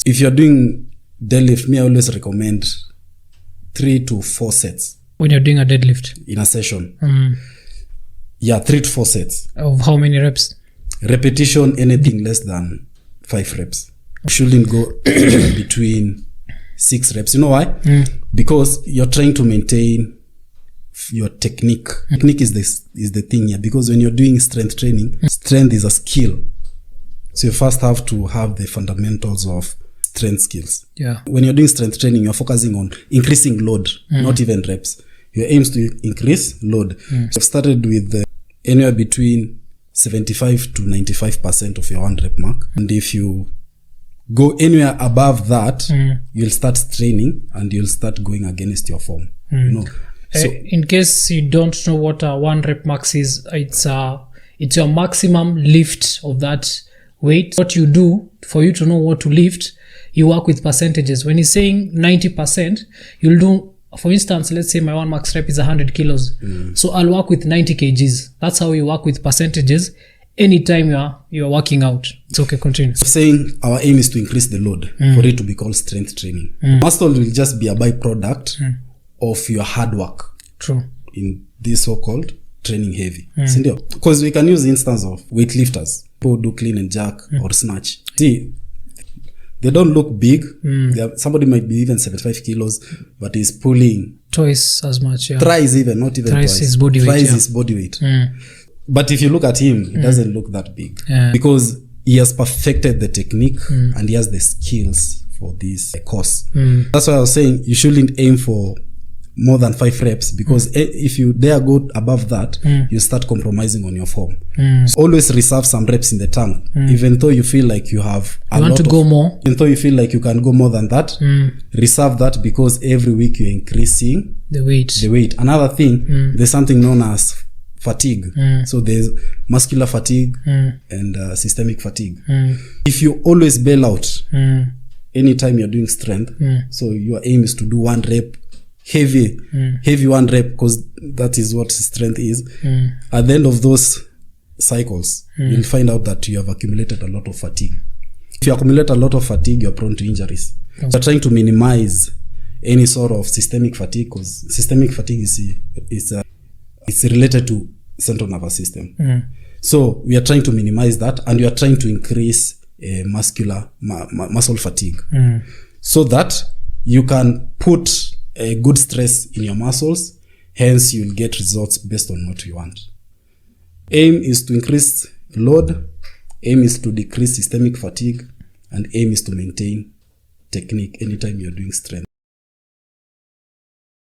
If you're doing deadlift, me, I always recommend 3 to 4 sets. When you're doing a deadlift? In a session. Yeah, 3 to 4 sets. Of how many reps? Repetition, anything less than 5 reps. Shouldn't go between 6 reps. You know why? Because you're trying to maintain your technique. Technique is the thing here, because when you're doing strength training, strength is a skill. So you first have to have the fundamentals of strength skills. Yeah. When you're doing strength training, you're focusing on increasing load, not even reps. Your aim is to increase load. So I've started with anywhere between 75 to 95% of your 1 rep mark. And if you go anywhere above that, you'll start straining and you'll start going against your form. You know. So, in case you don't know what a 1 rep max is, it's your maximum lift of that weight. What you do for you to know what to lift, you work with percentages. When you're saying 90%, you'll do, for instance, let's say my 1 max rep is 100 kilos. So I'll work with 90 kgs. That's how you work with percentages anytime you're working out. It's okay, continue. Saying our aim is to increase the load for it to be called strength training. Muscle will just be a byproduct of your hard work. True. In this so-called training heavy. Because we can use the instance of weightlifters who do clean and jerk or snatch. See, they don't look big. Somebody might be even 75 kilos, but he's pulling twice as much. Yeah. Thrice even, not even thrice twice. His body weight. Thrice his body weight. But if you look at him, he doesn't look that big. Because he has perfected the technique and he has the skills for this course. That's why I was saying you shouldn't aim for more than 5 reps, because if you dare go above that, you start compromising on your form. So always reserve some reps in the tank, even though you feel like you have go more. Even though you feel like you can go more than that, reserve that, because every week you're increasing the weight. Another thing, there's something known as fatigue. So there's muscular fatigue and systemic fatigue. If you always bail out anytime you're doing strength, so your aim is to do 1 rep heavy 1 rep, because that is what strength is. At the end of those cycles, you'll find out that you have accumulated a lot of fatigue. If you accumulate a lot of fatigue, you're prone to injuries. So you're trying to minimize any sort of systemic fatigue, because systemic fatigue is related to central nervous system. So we are trying to minimize that, and we are trying to increase muscle fatigue, so that you can put a good stress in your muscles, hence you'll get results based on what you want. Aim is to increase load, aim is to decrease systemic fatigue, and aim is to maintain technique anytime you're doing strength.